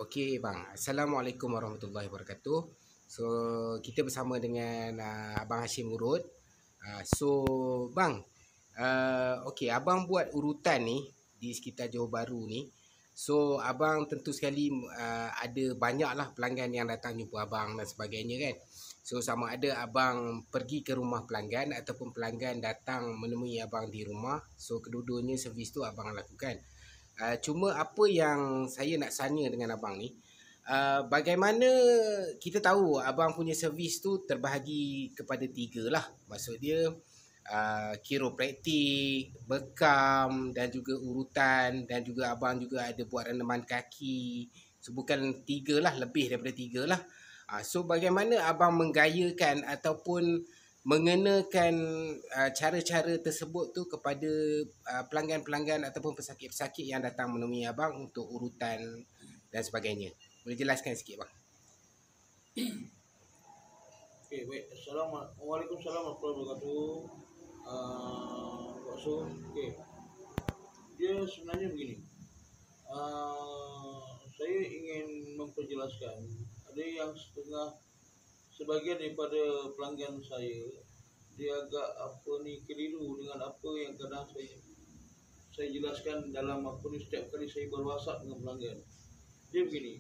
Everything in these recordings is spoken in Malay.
Okey bang, Assalamualaikum warahmatullahi wabarakatuh. So kita bersama dengan Abang Hashim Urut. Bang, okey abang buat urutan ni di sekitar Johor Bahru ni. So abang tentu sekali ada banyaklah pelanggan yang datang jumpa abang dan sebagainya kan. So sama ada abang pergi ke rumah pelanggan ataupun pelanggan datang menemui abang di rumah. So kedua-duanya servis tu abang lakukan. Cuma apa yang saya nak tanya dengan abang ni, bagaimana kita tahu abang punya servis tu terbahagi kepada tiga lah. Maksud dia kiropraktik, bekam dan juga urutan, dan juga abang juga ada buat reneman kaki. So bukan tiga lah, lebih daripada tiga lah. So bagaimana abang menggayakan ataupun mengenakan cara-cara tersebut tu kepada pelanggan-pelanggan ataupun pesakit-pesakit yang datang menemui abang untuk urutan dan sebagainya. Boleh jelaskan sikit bang? Okey, baik. Waalaikumsalam warahmatullahi wabarakatuh. Pak Su, okey. Dia sebenarnya begini. Saya ingin memperjelaskan. Ada yang sebagian daripada pelanggan saya, dia agak keliru dengan apa yang kadang saya jelaskan dalam setiap kali saya berwasap dengan pelanggan. Dia begini.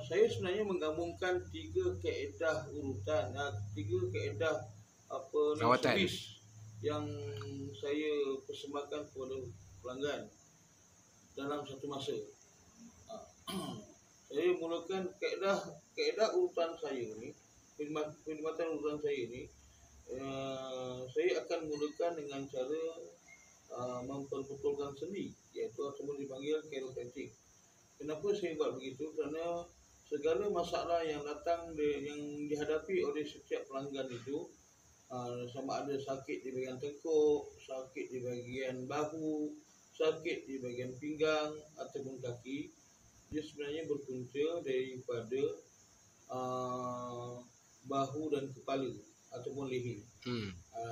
Saya sebenarnya menggabungkan tiga kaedah urutan, tiga kaedah servis yang saya persembahkan kepada pelanggan dalam satu masa. Saya mulakan kaedah urutan saya ni, perkhidmatan urutan saya ni. Saya akan mulakan dengan cara memperbetulkan sendi, iaitu ataupun dipanggil chiropractic. Kenapa saya buat begitu? Kerana segala masalah yang yang dihadapi oleh setiap pelanggan itu, sama ada sakit di bahagian tengkuk, sakit di bahagian bahu, sakit di bahagian pinggang ataupun kaki, dia sebenarnya berpunca daripada bahu dan kepala ataupun leher.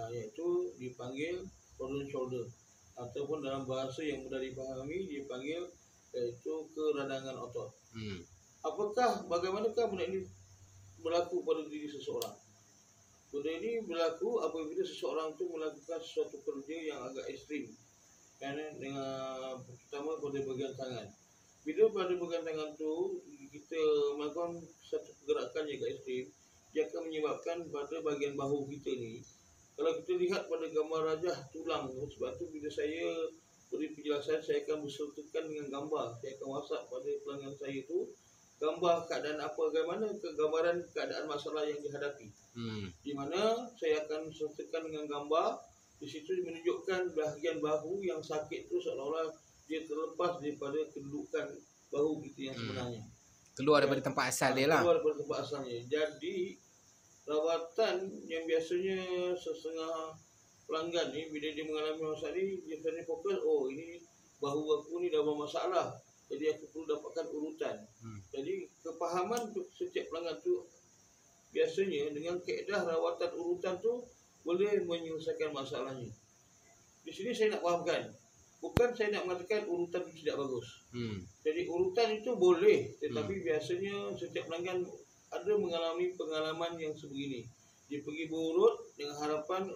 Iaitu dipanggil frozen shoulder, ataupun dalam bahasa yang mudah dipahami dipanggil iaitu keradangan otot. Bagaimanakah benda ini berlaku pada diri seseorang? Benda ini berlaku apabila seseorang itu melakukan sesuatu kerja yang agak ekstrim, dengan terutama pada bahagian tangan. Bila pada bahagian tangan tu kita melakukan satu pergerakan yang agak ekstrim, dia akan menyebabkan pada bahagian bahu kita ni, kalau kita lihat pada gambar rajah tulang, sebab tu bila saya beri penjelasan, saya akan bersertakan dengan gambar. Saya akan WhatsApp pada pelanggan saya tu gambar keadaan bagaimana gambaran keadaan masalah yang dihadapi. Di mana saya akan sertakan dengan gambar. Di situ menunjukkan bahagian bahu yang sakit tu seolah-olah dia terlepas daripada kedudukan bahu kita yang sebenarnya. Keluar daripada tempat asal dia lah. Keluar daripada tempat asalnya. Jadi rawatan yang biasanya setengah pelanggan ni, bila dia mengalami masalah ni, dia sebenarnya fokus, ini bahu aku ni dah bermasalah, jadi aku perlu dapatkan urutan. Jadi kepahaman setiap pelanggan tu biasanya dengan kaedah rawatan urutan tu boleh menyelesaikan masalahnya. Di sini saya nak fahamkan, bukan saya nak mengatakan urutan itu tidak bagus. Jadi urutan itu boleh, tetapi biasanya setiap pelanggan ada mengalami pengalaman yang sebegini. Dia pergi berurut dengan harapan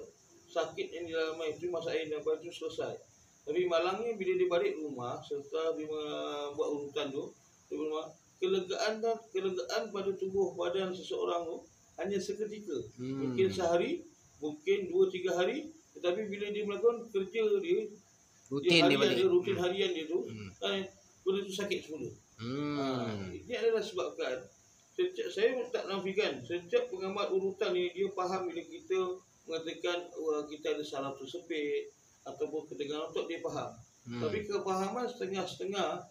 sakit yang dialami itu, masalah yang dapat itu selesai. Tapi malangnya bila dia balik rumah serta dia buat urutan tu, kelegaan pada tubuh badan seseorang tu hanya seketika. Mungkin sehari, mungkin 2-3 hari, tetapi bila dia melakukan kerja dia, rutin harian dia tu, benda tu sakit semula. Ini adalah sebabkan saya tak nafikan setiap pengamat urutan ni dia faham bila kita mengatakan kita ada saraf tersepit ataupun ketegangan otot, dia faham. Tapi kefahaman setengah-setengah,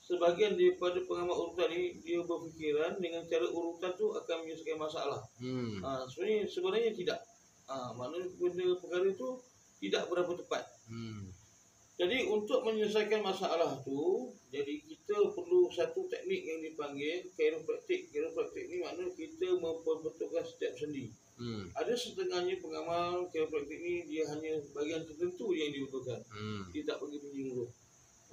sebahagian daripada pengamat urutan ni dia berfikiran dengan cara urutan tu akan menyelesaikan masalah. Sebenarnya tidak. Maknanya benda perkara tu tidak berapa tepat. Jadi untuk menyelesaikan masalah tu, jadi kita perlu satu teknik yang dipanggil chiropractic. Chiropractic ni maknanya kita memperbetulkan setiap sendi. Ada setengahnya pengamal chiropractic ni dia hanya bahagian tertentu yang dibetulkan. Dia tak pergi menyeluruh.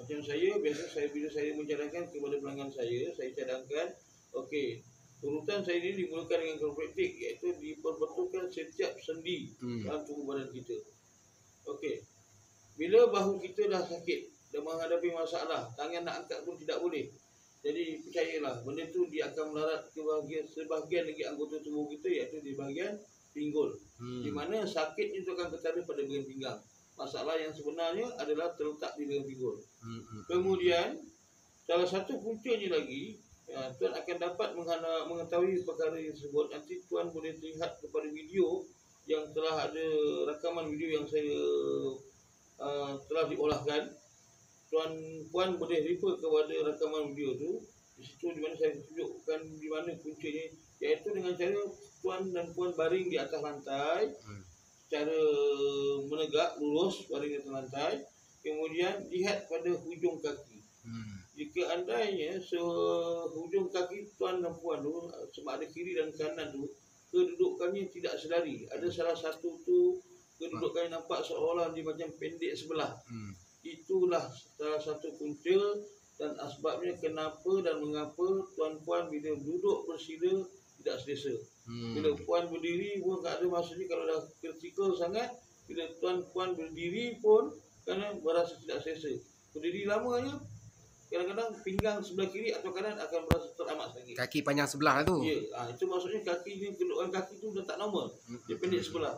Macam saya, biasa bila saya mencadankan kepada pelanggan saya cadangkan, okey, urutan saya ini dimulakan dengan chiropraktik, iaitu diperbetulkan setiap sendi dalam tubuh badan kita. Okey, bila bahu kita dah sakit, dah menghadapi masalah, tangan nak angkat pun tidak boleh. Jadi percayalah, benda tu dia akan melarat ke sebahagian lagi anggota tubuh kita, iaitu di bahagian pinggul. Di mana sakitnya itu akan ketara pada bahagian pinggang. Masalah yang sebenarnya adalah terletak di bahagian pinggul. Kemudian salah satu puncanya lagi, tuan akan dapat mengetahui perkara tersebut. Nanti tuan boleh lihat kepada video yang telah ada rakaman video yang saya telah diolahkan. Tuan-puan boleh refer kepada rakaman video tu. Di situ di mana saya tunjukkan di mana puncanya, iaitu dengan cara tuan dan puan baring di atas lantai secara menegak, lurus, baring di atas lantai. Kemudian lihat pada hujung kaki. Jika andainya hujung kaki tuan dan puan tu, sama ada kiri dan kanan tu, kedudukannya tidak sedari. Ada salah satu tu kedudukannya nampak seolah dia macam pendek sebelah. Itulah salah satu punca dan asbabnya kenapa dan mengapa tuan-puan bila duduk bersila tidak selesa. Bila puan berdiri pun tak ada, maksudnya kalau dah kritikal sangat, bila tuan-puan berdiri pun kerana berasa tidak selesa. Berdiri lamanya, kadang-kadang pinggang sebelah kiri atau kanan akan berasa teramat sakit. Kaki panjang sebelah tu. Ya, itu maksudnya kaki ni, kedudukan kaki tu dah tak normal. Dia pendek sebelah.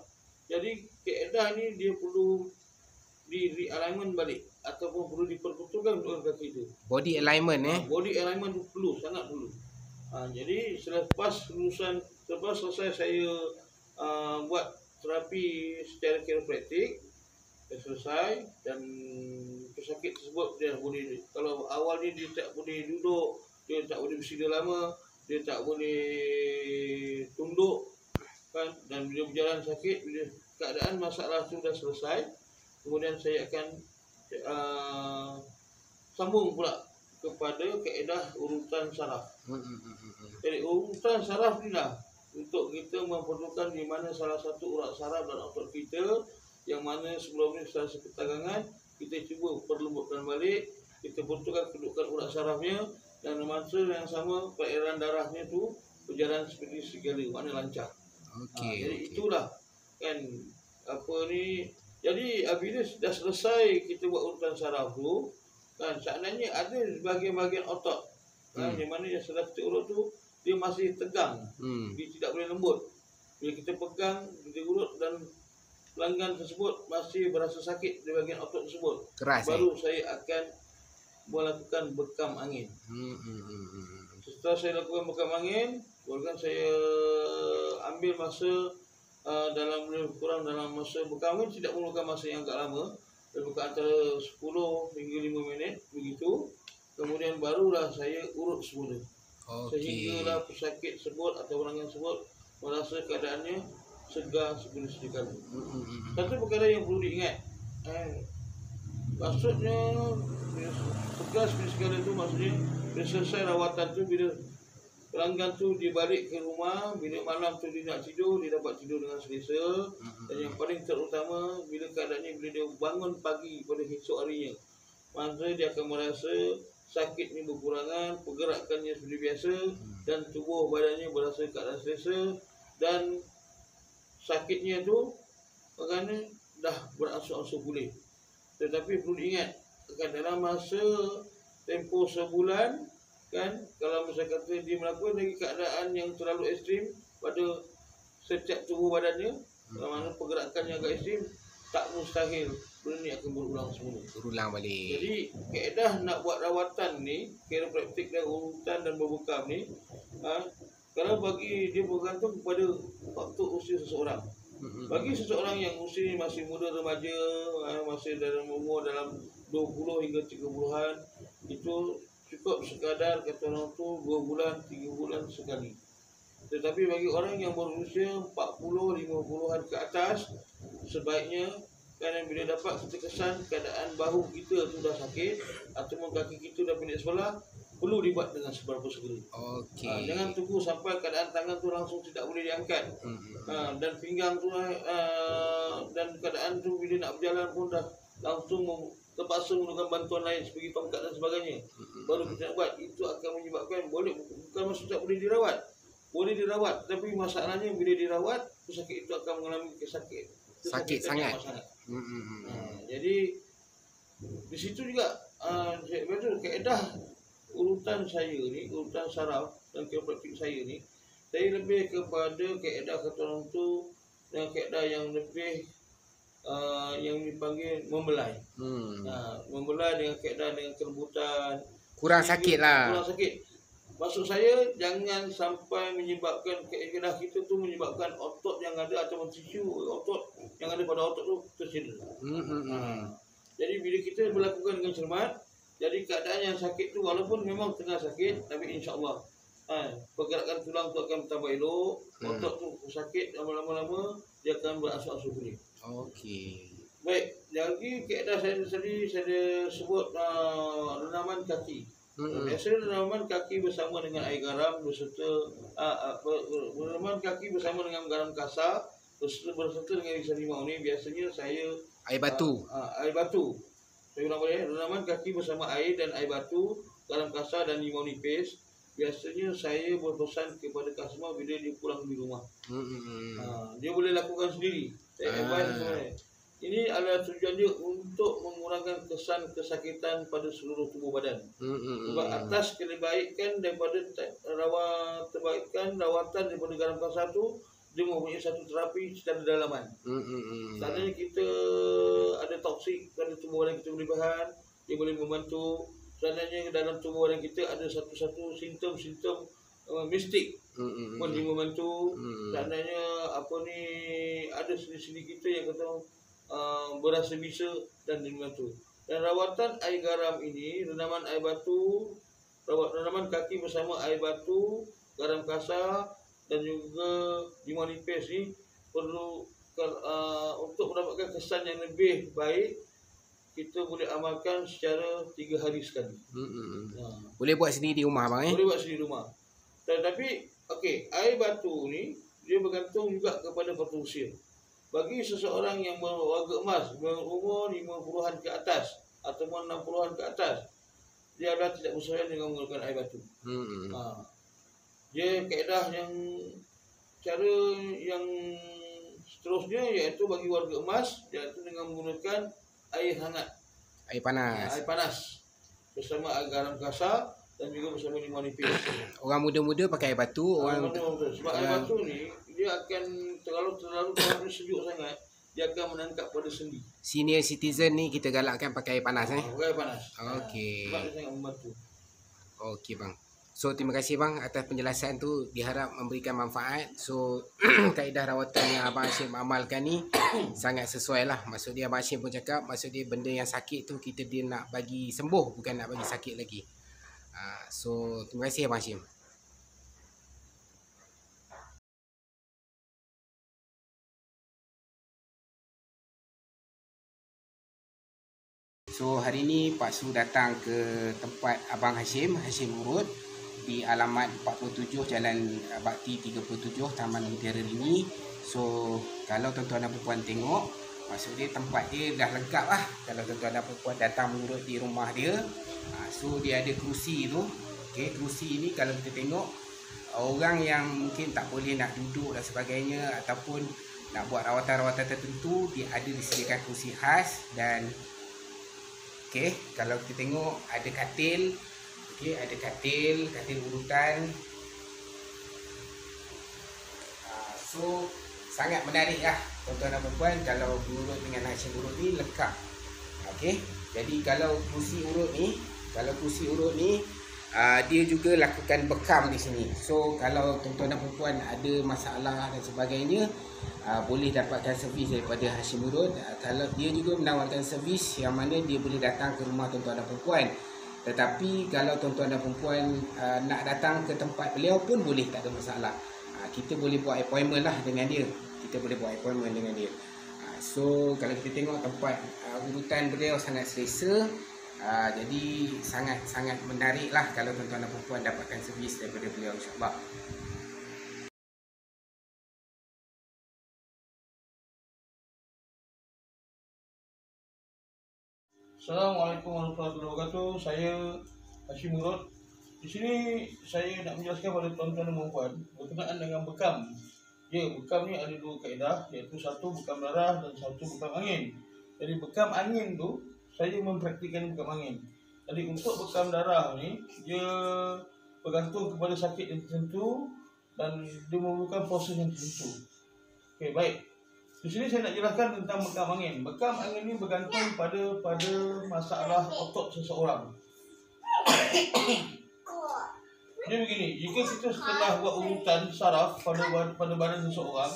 Jadi kaedah ni dia perlu di realignment balik ataupun perlu diperbetulkan untuk kaki itu. Body alignment Body alignment tu perlu, sangat perlu. Jadi selepas selesai saya buat terapi secara chiropraktik, dah selesai dan pesakit tersebut dia boleh, kalau awal ni dia tak boleh duduk, dia tak boleh bersila lama, dia tak boleh tunduk kan, dan bila berjalan sakit, bila keadaan masalah tu dah selesai, kemudian saya akan sambung pula kepada kaedah urutan saraf. Jadi urutan saraf ni lah untuk kita memperlukan di mana salah satu urat saraf dan otot kita yang mana sebelum ni secara seketegangan, kita cuba perlembutkan balik, kita betulkan kedudukan urat sarafnya, dan masa yang sama perairan darahnya tu berjalan seperti segala, makna lancar. Jadi itulah kan apa ni. Jadi bila dah selesai kita buat urutan saraf tu kan, seandainya ada bahagian-bahagian otot yang mana yang setelah kita urut tu dia masih tegang, dia tidak boleh lembut. Bila kita pegang, kita urut dan pelanggan tersebut masih berasa sakit di bahagian otot tersebut, keras, baru saya akan melakukan bekam angin. Setelah saya lakukan bekam angin, bahkan saya ambil masa dalam lebih kurang dalam masa bekam angin, tidak memerlukan masa yang agak lama, lebih kurang antara 10 hingga 5 minit begitu. Kemudian barulah saya urut semula. Sehinggalah pesakit tersebut atau pelanggan tersebut merasa keadaannya segar seperti sedia kala. Satu perkara yang perlu diingat, maksudnya segar seperti sedia kala itu maksudnya bila selesai rawatan tu, bila pelanggan tu dia balik ke rumah, bila malam tu dia nak tidur, dia dapat tidur dengan selesa. Dan yang paling terutama, bila keadaannya bila dia bangun pagi pada esok harinya, maka dia akan merasa sakitnya berkurangan, pergerakannya seperti biasa, dan tubuh badannya berasa keadaan selesa, dan sakitnya tu kerana dah beransur-ansur pulih. Tetapi perlu diingat, dalam masa tempoh sebulan kan, kalau misalnya kata dia melakukan lagi keadaan yang terlalu ekstrim pada setiap tubuh badannya, mana pergerakan yang agak ekstrim, tak mustahil benda ni akan berulang semula. Berulang balik. Jadi kaedah nak buat rawatan ni, chiropraktik dan urutan dan berbekam ni, kalau bagi dia bergantung kepada faktor usia seseorang. Bagi seseorang yang usia masih muda remaja, masih dalam umur dalam 20 hingga 30-an, itu cukup sekadar kata orang tu 2 bulan, 3 bulan sekali. Tetapi bagi orang yang berusia 40, 50-an ke atas, sebaiknya kerana bila dapat kita kesan keadaan bahu kita tu dah sakit ataupun kaki kita dah pendek sebelah, perlu dibuat dengan seberapa segera. Jangan tunggu sampai keadaan tangan tu langsung tidak boleh diangkat, dan pinggang tu dan keadaan tu bila nak berjalan pun dah langsung terpaksa menggunakan bantuan lain seperti tongkat dan sebagainya, baru kita nak buat. Itu akan menyebabkan bukan maksud tak boleh dirawat. Boleh dirawat, tapi masalahnya bila dirawat, pesakit itu akan mengalami Sakit sangat. Jadi di situ juga betul kaedah urutan saya ni, urutan saraf dan kiropraktik saya ni, saya lebih kepada kaedah kata orang tu dan kaedah yang lebih yang dipanggil membelai. Membelai dengan kaedah dengan kelembutan. Kurang sakit lah. Kurang sakit. Maksud saya jangan sampai menyebabkan kaedah kita tu menyebabkan otot yang ada atau tisu otot yang ada pada otot tu tercedera. Jadi bila kita melakukan dengan cermat, jadi keadaan yang sakit tu walaupun memang tengah sakit, tapi insya-Allah pergerakan tulang tu akan bertambah elok, otot tu sakit lama-lama dia akan beransur-ansur pulih. Okey. Baik, lagi kaedah saya tadi saya sebut renaman kaki. Biasanya renaman kaki bersama dengan air garam beserta renaman kaki bersama dengan garam kasar berserta dengan irisan limau ni biasanya saya Air batu. Air batu. Saya ulang balik, renaman kaki bersama air dan air batu, garam kasar dan limau nipis. Biasanya saya berpesan kepada customer bila dia pulang di rumah. Dia boleh lakukan sendiri. Saya advise sebenarnya. Ini adalah tujuan dia untuk mengurangkan kesan kesakitan pada seluruh tubuh badan. Sebab atas kebaikan daripada rawatan daripada garam kasar tu, dia mempunyai satu terapi secara dalaman. Seandainya kita ada toksik pada tubuh badan kita berlebihan, dia boleh membantu. Seandainya dalam tubuh badan kita ada satu-satu simptom-simptom mistik pun dia membantu. Seandainya ada sendi-sendi kita yang kata berasa bisa dan dia membantu. Dan rawatan air garam ini, renaman air batu, renaman kaki bersama air batu, garam kasar dan juga limau nipis ni perlu untuk mendapatkan kesan yang lebih baik, kita boleh amalkan secara 3 hari sekali. Boleh buat sendiri di rumah bang Boleh buat sendiri di rumah. Tetapi okey, air batu ni dia bergantung juga kepada faktor usia. Bagi seseorang yang berwarga emas berumur 50-an ke atas ataupun 60-an ke atas, dia adalah tidak bersesuaian dengan menggunakan air batu. Dia kaedah yang cara yang seterusnya iaitu bagi warga emas iaitu dengan menggunakan air hangat, air panas. Air panas bersama garam kasar dan juga bersama limau nipis. Orang muda-muda pakai air batu, orang sebab air batu ni dia akan terlalu sejuk sangat, dia akan menangkap pada sendi. Senior citizen ni kita galakkan pakai air panas pakai air panas. Okey. Sebab dia sangat membantu. Okey bang. So terima kasih bang atas penjelasan tu, diharap memberikan manfaat. So kaedah rawatan yang Abang Hashim amalkan ni sangat sesuai lah. Maksud dia Abang Hashim pun cakap, maksud dia benda yang sakit tu dia nak bagi sembuh, bukan nak bagi sakit lagi. So terima kasih Abang Hashim. So hari ni Pak Su datang ke tempat Abang Hashim Urut di alamat 47 Jalan Bakti 37 Taman Mutiara Rini. So kalau tuan-tuan dan puan tengok, maksud dia tempat dia dah lengkap lah. Kalau tuan-tuan dan puan datang mengurut di rumah dia, so dia ada kerusi tu. Okay, kerusi ni kalau kita tengok, orang yang mungkin tak boleh nak duduk dan sebagainya ataupun nak buat rawatan-rawatan tertentu, dia ada disediakan kerusi khas. Dan okay, kalau kita tengok ada katil. Okay, ada katil urutan. So sangat menarik lah tuan-tuan dan puan kalau urut dengan Hashim Urut ni lengkap. Okay, jadi kalau kursi urut ni dia juga lakukan bekam di sini. So kalau tuan-tuan dan puan ada masalah dan sebagainya, boleh dapatkan servis daripada Hashim Urut. Kalau dia juga menawarkan servis yang mana dia boleh datang ke rumah tuan-tuan dan puan. Tetapi kalau tuan-tuan dan puan nak datang ke tempat beliau pun boleh, tak ada masalah. Kita boleh buat appointment lah dengan dia. So kalau kita tengok tempat urutan beliau sangat selesa. Jadi sangat menarik lah kalau tuan-tuan dan puan dapatkan servis daripada beliau, insyaAllah. Assalamualaikum warahmatullahi wabarakatuh. Saya Hashim Murad. Di sini saya nak menjelaskan pada tuan-tuan dan puan berkenaan dengan bekam. Ya, bekam ni ada dua kaedah, iaitu satu bekam darah dan satu bekam angin. Jadi bekam angin tu saya mempraktikkan bekam angin. Jadi untuk bekam darah ni dia bergantung kepada sakit yang tertentu dan dia memerlukan proses yang tertentu. Okey, baik. Di sini saya nak jelaskan tentang bekam angin. Bekam angin ni bergantung pada masalah otot seseorang. Jadi begini, jika kita setelah buat urutan saraf pada badan seseorang,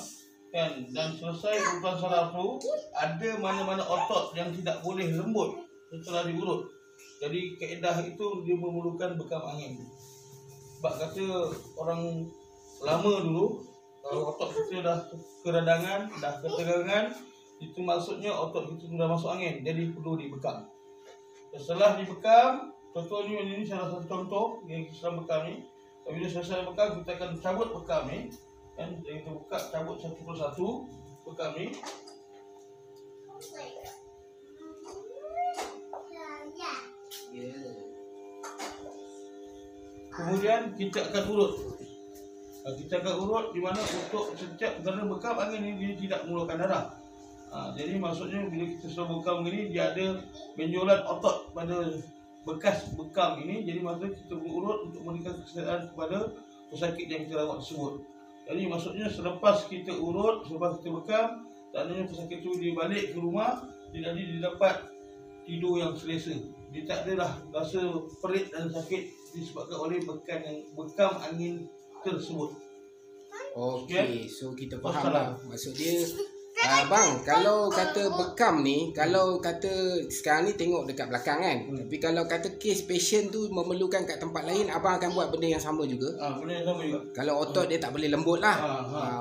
kan, dan selesai urutan saraf tu, ada mana-mana otot yang tidak boleh lembut setelah diurut. Jadi kaedah itu dia memerlukan bekam angin. Sebab kata orang lama dulu, kalau otot kita dah keradangan, dah ketegangan, itu maksudnya otot kita sudah masuk angin. Jadi perlu dibekam. Setelah dibekam, contohnya ini salah satu contoh yang kita bekam ni. Bila selesai bekam, kita akan cabut bekam ni. Kan, kita buka, cabut satu persatu bekam ni. Kemudian kita akan urut. Kita akan urut di mana untuk setiap, kerana bekam angin ni dia tidak mengeluarkan darah. Jadi maksudnya bila kita sudah bekam ini, dia ada benjolan otot pada bekas bekam ini. Jadi maksudnya kita urut untuk memberikan kesihatan kepada pesakit yang kita rawat tersebut. Jadi maksudnya selepas kita urut, selepas kita bekam, tandanya pesakit itu dia balik ke rumah, dia dapat tidur yang selesa. Dia tak adalah rasa perit dan sakit disebabkan oleh bekam angin tersebut. Okey, so kita faham lah. Maksud dia, bang, kalau kata bekam ni, kalau kata sekarang ni tengok dekat belakang kan, tapi kalau kata kes patient tu memerlukan kat tempat lain, abang akan buat benda yang sama juga. Benda yang sama juga. Kalau otot dia tak boleh lembut lah.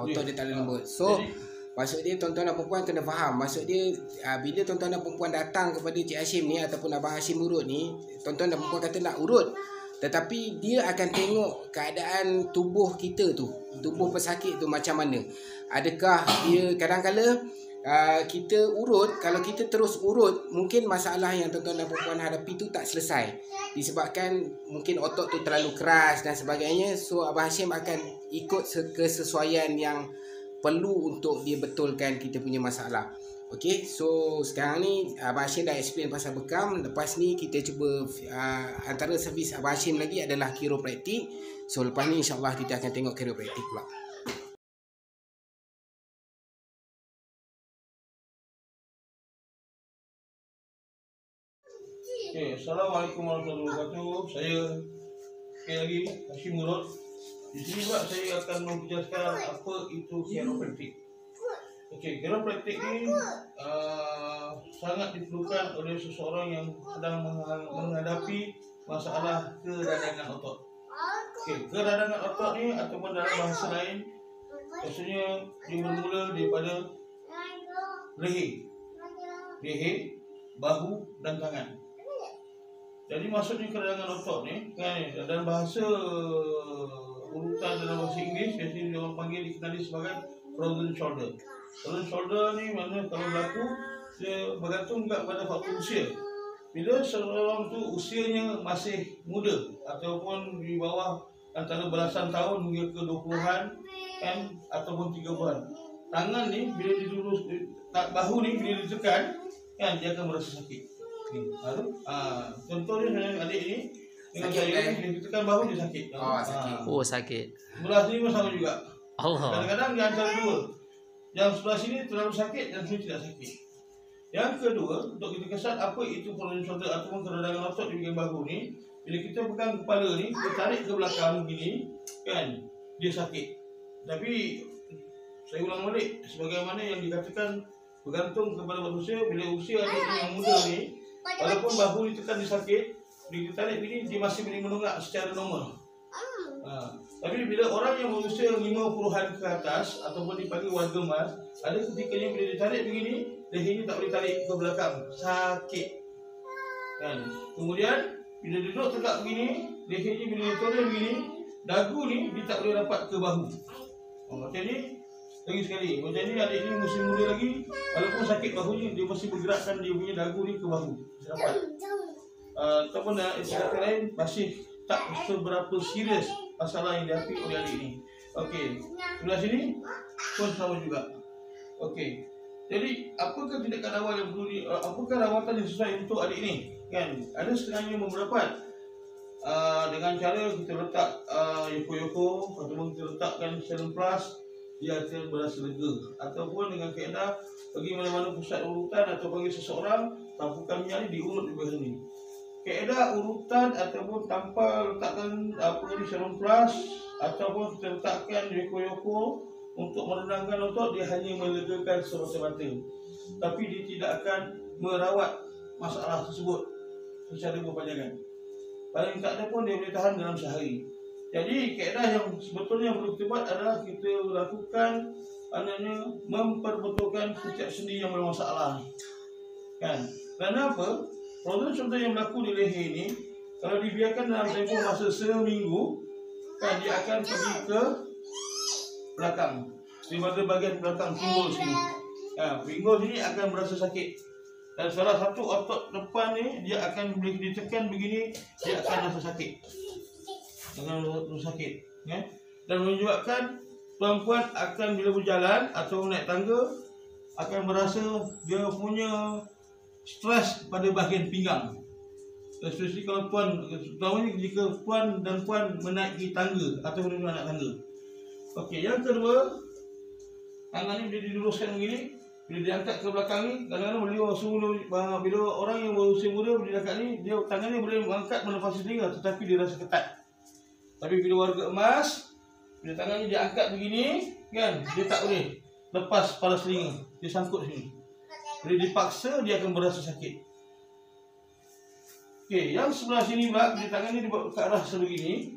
Otot dia tak boleh lembut. So maksud dia tuan-tuan dan perempuan kena faham. Maksud dia bila tuan-tuan dan perempuan datang kepada Cik Hashim ni ataupun Abang Hashim urut ni, tuan-tuan dan perempuan kata nak urut, tetapi dia akan tengok keadaan tubuh kita tu, tubuh pesakit tu macam mana. Adakah dia kadang-kala kita urut, kalau kita terus urut, mungkin masalah yang tuan-tuan dan perempuan hadapi tu tak selesai. Disebabkan mungkin otot tu terlalu keras dan sebagainya. So Abang Hashim akan ikut kesesuaian yang perlu untuk dia betulkan kita punya masalah. Okey, so sekarang ni Abang Hashim dah explain pasal bekam. Lepas ni kita cuba antara servis Abang Hashim lagi adalah chiropraktik. So lepas ni insyaAllah kita akan tengok chiropraktik pula. Okay, Assalamualaikum warahmatullahi wabarakatuh. Saya sekali lagi Hashim Murad. Di sini pula saya akan menjelaskan apa itu chiropraktik. Okey, chiropraktik ni sangat diperlukan oleh seseorang yang sedang menghadapi masalah keradangan otot. Okey, keradangan otot ni ataupun dalam bahasa lain, maksudnya dia bermula daripada leher, bahu dan tangan. Jadi maksudnya keradangan otot ni kan, dalam bahasa urutan dalam bahasa Inggeris biasanya orang panggil, dikenali sebagai frozen shoulder. Frozen shoulder ni maknanya kalau berlaku dia bergantung juga pada faktor usia. Bila seorang tu usianya masih muda ataupun di bawah antara belasan tahun hingga ke 20-an kan, ataupun 30-an, tangan ni bila dilurus, bahu ni bila ditekan kan, dia akan merasa sakit. Contohnya saya adik ni dengan saya, bila ditekan bahu dia sakit. Sakit. Sebelah sini pun sama juga. Allah. Kadang-kadang dia antara dua. Yang sebelah sini terlalu sakit dan sini tidak sakit. Yang kedua, untuk kita kesan apa itu frozen shoulder ataupun keradangan otot di bahagian bahu ni, bila kita pegang kepala ni, kita tarik ke belakang begini kan, dia sakit. Tapi saya ulang balik, sebagaimana yang dikatakan bergantung kepada manusia. Bila usia adik yang muda ni, walaupun bahu ditekan dia sakit, bila kita tarik begini, dia masih boleh menunggak secara normal. Tapi bila orang yang berusia 50-an ke atas ataupun dipanggil warga emas, ada ketikanya bila ditarik begini, lehernya tak boleh tarik ke belakang, sakit kan. Kemudian bila duduk tegak begini, lehernya bila ditoleh begini, dagu ni dia tak boleh rapat ke bahu. Macam ni. Lagi sekali, macam ni adik ni masih muda lagi, walaupun sakit bahunya, dia masih bergerakkan dia punya dagu ni ke bahu. Dapat. Ataupun kata lain, masih tak seberapa serius masalah yang dihadapi oleh adik ni. Okey, sebelah sini pun sama juga. Okey, jadi apakah tindakan awal yang perlu apakah rawatan yang sesuai untuk adik ni? Kan, ada setengahnya mendapat dengan cara kita letak yoko-yoko ataupun kita letakkan serum plus, dia akan berasa lega. Ataupun dengan kaedah pergi mana-mana pusat urutan atau panggil seseorang, tampukkan minyak ni diurut di bahagian ni. Kaedah urutan ataupun tanpa letakkan serum plus ataupun kita letakkan yoko-yoko untuk menenangkan otot, dia hanya melegakan semata-mata, tapi dia tidak akan merawat masalah tersebut secara berpanjangan. Paling tak ada pun dia boleh tahan dalam sehari. Jadi kaedah yang sebetulnya perlu kita buat adalah kita lakukan memperbetulkan setiap sendi yang bermasalah. Kan? Kerana apa? Problem contoh yang berlaku di leher ini, kalau dibiarkan dalam tempoh masa seminggu, kan dia akan pergi ke belakang, di bahagian belakang pinggul sini. Pinggul sini akan berasa sakit. Dan salah satu otot depan ni dia akan boleh ditekan begini, dia akan rasa sakit. Akan rasa sakit, ya. Dan menyebabkan perempuan akan bila berjalan atau naik tangga akan merasa dia punya stres pada bahagian pinggang. Especially kalau puan, terutamanya jika puan dan puan menaiki tangga atau menaik tangga. Okey, yang kedua, tangan ni bila diluruskan begini, bila diangkat ke belakang ni, kadang-kadang bila orang yang berusia muda bila diangkat ni, dia tangan ni boleh mengangkat menepasi telinga, tetapi dia rasa ketat. Tapi bila warga emas, bila tangan ni diangkat begini, kan, dia tak boleh lepas paras telinga, dia sangkut sini. Bila dipaksa, dia akan berasa sakit. Okey, yang sebelah sini pula, bila tangan ni dibawa ke arah sebegini,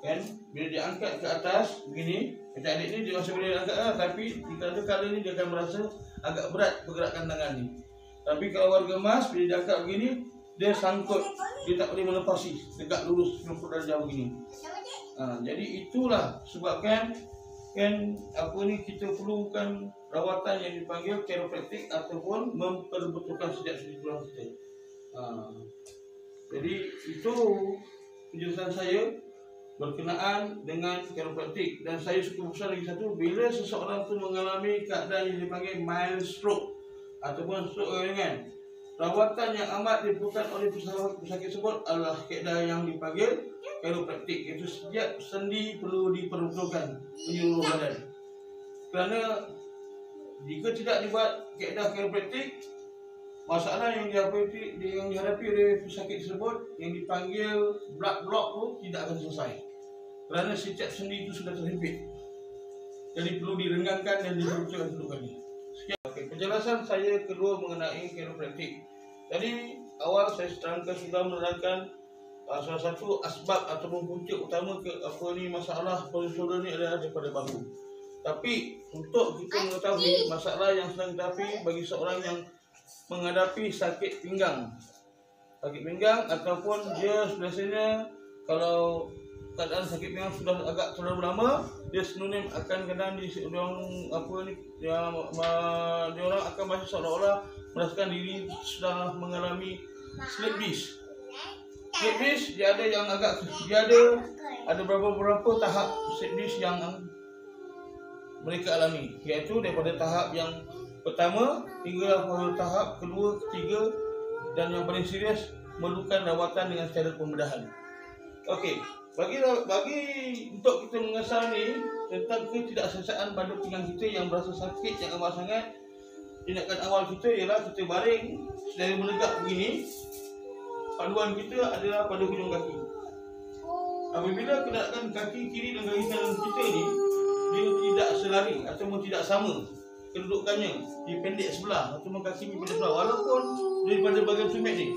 kan, bila diangkat ke atas begini, macam adik ni dia masih boleh angkat lah, tapi di kala ni dia akan merasa agak berat pergerakan tangan ni. Tapi kalau warga emas, bila diangkat begini, dia sangkut, dia tak boleh melepasi, tegak lurus 90 darjah begini. Jadi itulah sebabkan kan apa ni kita perlukan rawatan yang dipanggil chiropraktik ataupun memperbetulkan sejak sendi tulang kita. Jadi itu penjelasan saya berkenaan dengan chiropraktik. Dan saya suka besar lagi satu, bila seseorang tu mengalami keadaan yang dipanggil mild stroke ataupun stroke ringan, rawatan yang amat diperlukan oleh pesakit tersebut adalah kaedah yang dipanggil chiropraktik, iaitu setiap sendi perlu diperbetulkan menyeluruh badan. Kerana jika tidak dibuat kaedah chiropraktik, masalah yang dihadapi oleh pesakit tersebut yang dipanggil blood block tu tidak akan selesai. Kerana setiap sendi itu sudah terhimpit. Jadi perlu direnggangkan dan diperbetulkan kedudukannya. Sekian. Okay, penjelasan saya kedua mengenai chiropraktik. Jadi awal saya terangkan sudah menerangkan salah satu asbab ataupun punca utama masalah shoulder ni adalah daripada bahu. Tapi untuk kita mengetahui masalah yang sedang dihadapi bagi seorang yang menghadapi sakit pinggang ataupun dia biasanya kalau keadaan sakit pinggang sudah agak terlalu lama, dia sinonim akan kadang dia orang akan masih seolah-olah merasakan diri sudah mengalami slip disc. Slip disc dia ada beberapa tahap slip disc yang mereka alami, iaitu daripada tahap yang pertama hingga tahap kedua, ketiga, dan yang paling serius memerlukan rawatan dengan cara pembedahan. Okey, bagi untuk kita mengesal ni tentang ketidakselesaan pada pinggang kita yang berasa sakit yang amat sangat, tindakan awal kita ialah kita baring sedari menegak begini. Panduan kita adalah pada hujung kaki. Apabila keadaan kaki kiri dan kaki kanan kita ni dia tidak selari ataupun tidak sama kedudukannya, di pendek sebelah ataupun kaki ni pendek sebelah, walaupun daripada bahagian tumit ni,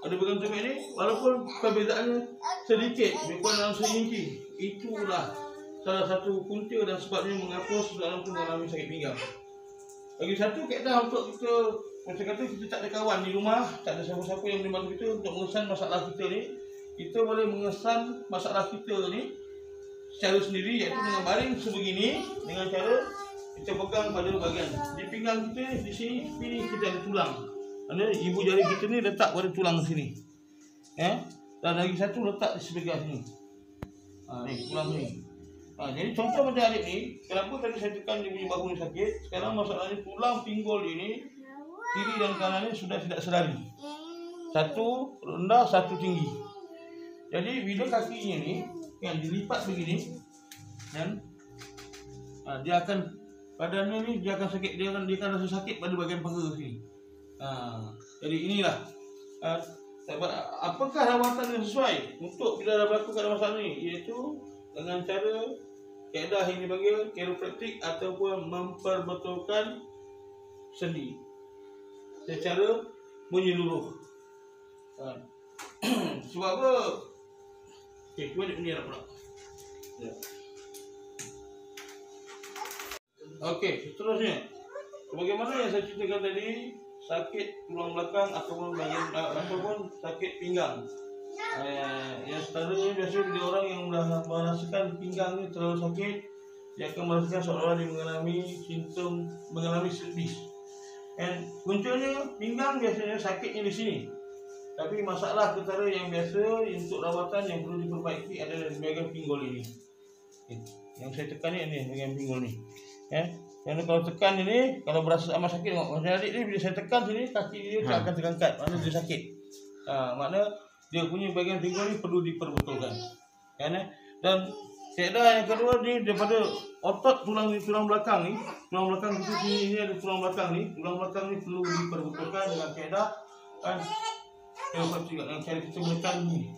ada bahagian tumit ni, walaupun perbezaannya sedikit, lebih kurang dalam seinci, itulah salah satu punca dan sebabnya mengapa seseorang tu mengalami sakit pinggang. Lagi satu kaedah untuk kita, macam kata kita tak ada kawan di rumah, tak ada siapa-siapa yang boleh bantu kita untuk mengesan masalah kita ni, kita boleh mengesan masalah kita ni secara sendiri, iaitu dengan baring sebegini, dengan cara kita pegang pada bahagian di pinggang kita di sini kita ada tulang. Ada ibu jari kita ni letak pada tulang sini. Dan lagi satu letak di sebelah sini. Ni tulang ni. Jadi contoh macam adik ni, kenapa tadi saya tekan dia punya bahu ni sakit? Sekarang masalahnya tulang pinggul ini kiri dan kanan ni sudah tidak sedari. Satu rendah, satu tinggi. Jadi bila kakinya ni yang dilipat begini dan dia akan badannya ni dia akan sakit, dia akan rasa sakit pada bahagian paha sini. Jadi inilah apakah rawatan yang sesuai untuk bila dah berlaku keadaan masalah ni, iaitu dengan cara kaedah yang dipanggil chiropraktik ataupun memperbetulkan sendi secara menyeluruh. Sebab apa? Okey, cuba ni nak pula. Ya. Okey, seterusnya. Sebagaimana yang saya ceritakan tadi, sakit tulang belakang ataupun sakit pinggang. Yang seterusnya biasanya bila orang yang dah merasakan pinggang ni terlalu sakit, dia akan merasakan seolah-olah dia mengalami sedis. Dan punculnya pinggang biasanya sakitnya di sini. Tapi masalah ketara yang biasa untuk rawatan yang perlu diperbaiki adalah di bahagian pinggul ini. Yang saya tekan ni bahagian pinggul ni. Kerana kalau tekan ini, kalau berasa amat sakit, tengok macam adik ni bila saya tekan sini, kaki dia tak akan terangkat, maknanya dia sakit. Makna dia punya bahagian pinggul ni perlu diperbetulkan. Dan kaedah yang kedua ni daripada otot tulang belakang ni, tulang belakang kita sini ni ada tulang belakang ni perlu diperbetulkan dengan kaedah dengan cara kita menekan ni.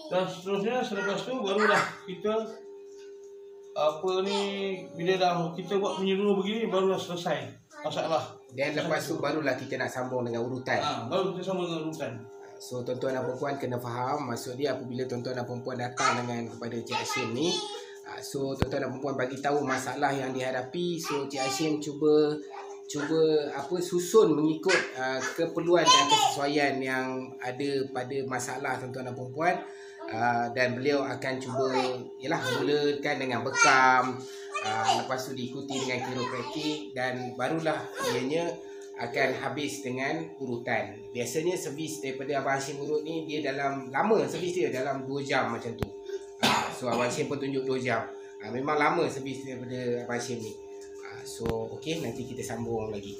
Dan seterusnya selepas tu barulah kita bila dah kita buat menyeluruh begini barulah selesai masalah. Dan lepas tu barulah kita nak sambung dengan urutan. Baru kita sambung dengan urutan. So tuan-tuan dan puan kena faham, maksud dia apabila tuan-tuan dan puan datang dengan kepada Cik Hashim ni, so tuan-tuan dan puan bagi tahu masalah yang dihadapi, so Cik Hashim cuba susun mengikut keperluan dan kesesuaian yang ada pada masalah tuan-tuan dan puan, dan beliau akan cuba mulakan dengan bekam, lepas tu diikuti dengan chiropraktik, dan barulah ianya akan habis dengan urutan. Biasanya servis daripada Abang Hashim urut ni dia lama servis dia dalam 2 jam macam tu. So Abang Hashim pun tunjuk 2 jam. Memang lama servis daripada Abang Hashim ni. So okey, nanti kita sambung lagi.